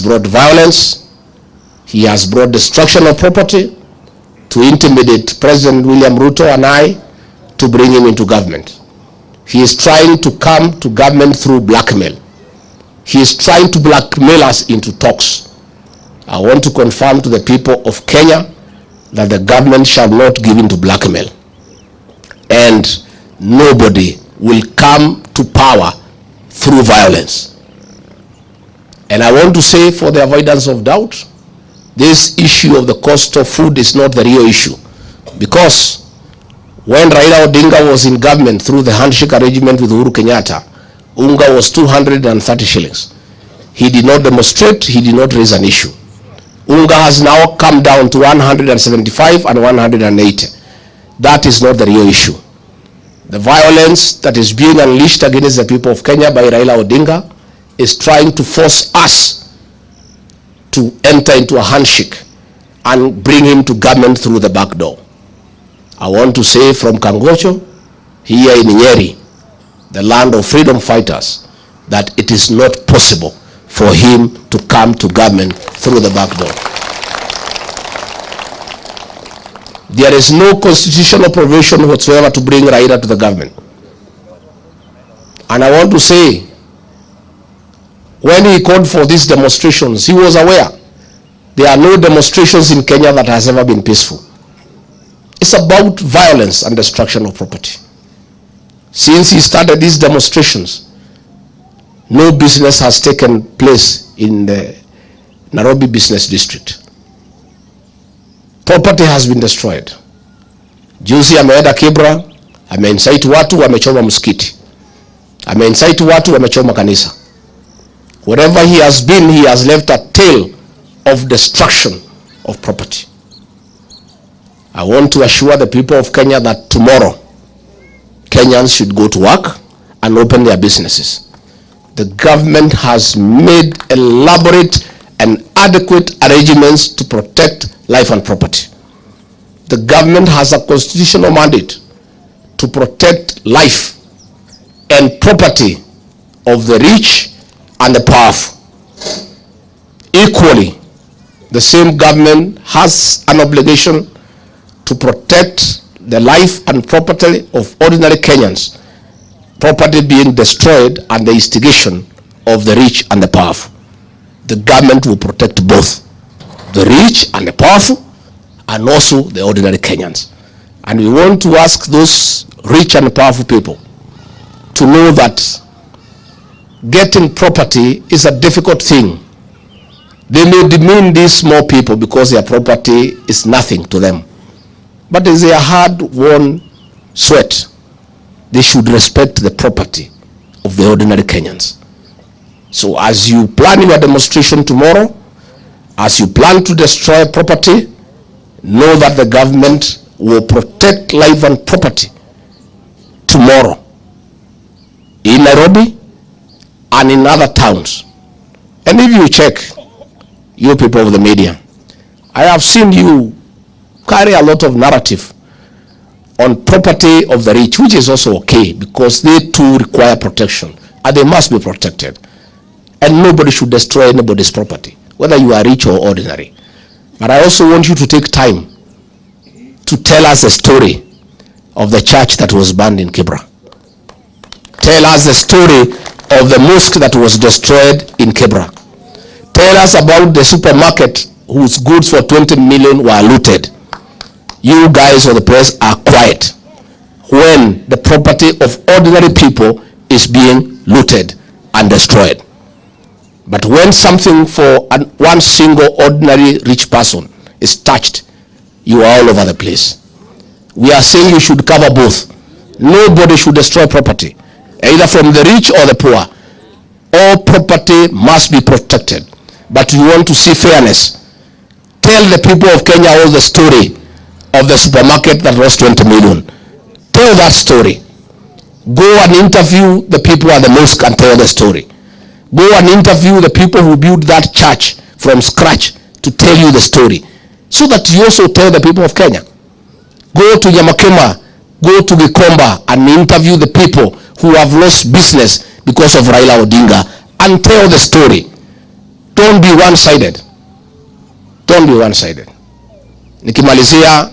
brought violence. He has brought destruction of property to intimidate President William Ruto and I to bring him into government. He is trying to come to government through blackmail. He is trying to blackmail us into talks. I want to confirm to the people of Kenya that the government shall not give in to blackmail. And nobody will come to power through violence. And I want to say, for the avoidance of doubt, this issue of the cost of food is not the real issue. Because when Raila Odinga was in government through the handshake arrangement with Uhuru Kenyatta, unga was 230 shillings. He did not demonstrate, he did not raise an issue. Unga has now come down to 175 and 180. That is not the real issue. The violence that is being unleashed against the people of Kenya by Raila Odinga is trying to force us to enter into a handshake and bring him to government through the back door. I want to say from Kangocho, here in Nyeri, the land of freedom fighters, that it is not possible for him to come to government through the back door. There is no constitutional provision whatsoever to bring Raila to the government. And I want to say, when he called for these demonstrations, he was aware there are no demonstrations in Kenya that has ever been peaceful. It's about violence and destruction of property. Since he started these demonstrations, no business has taken place in the Nairobi Business District. Property has been destroyed. Juzi ameenda Kibra, ameincite watu wamechoma msikiti. Ameincite watu wamechoma kanisa. Wherever he has been, he has left a tale of destruction of property. I want to assure the people of Kenya that tomorrow, Kenyans should go to work and open their businesses. The government has made elaborate and adequate arrangements to protect life and property. The government has a constitutional mandate to protect life and property of the rich and the powerful. Equally, the same government has an obligation to protect the life and property of ordinary Kenyans, property being destroyed and the instigation of the rich and the powerful. The government will protect both the rich and the powerful, and also the ordinary Kenyans. And we want to ask those rich and powerful people to know that getting property is a difficult thing. They may demean these small people because their property is nothing to them. But it's their hard-won sweat. They should respect the property of the ordinary Kenyans. So as you plan your demonstration tomorrow, as you plan to destroy property, know that the government will protect life and property tomorrow in Nairobi and in other towns. And if you check, you people of the media, I have seen you carry a lot of narrative on property of the rich, which is also okay because they too require protection and they must be protected. And nobody should destroy anybody's property, whether you are rich or ordinary. But I also want you to take time to tell us the story of the church that was burned in Kibra. Tell us the story of the mosque that was destroyed in Kibra. Tell us about the supermarket whose goods for 20 million were looted. You guys of the press are quiet when the property of ordinary people is being looted and destroyed. But when something for one single ordinary rich person is touched, you are all over the place. We are saying you should cover both. Nobody should destroy property, either from the rich or the poor. All property must be protected. But we want to see fairness. Tell the people of Kenya all the story of the supermarket that lost 20 million. Tell that story. Go and interview the people at the mosque and tell the story. Go and interview the people who built that church from scratch to tell you the story, so that you also tell the people of Kenya. Go to Yamakema, go to Gikomba and interview the people who have lost business because of Raila Odinga and tell the story. Don't be one-sided. Don't be one-sided. Nikimalizia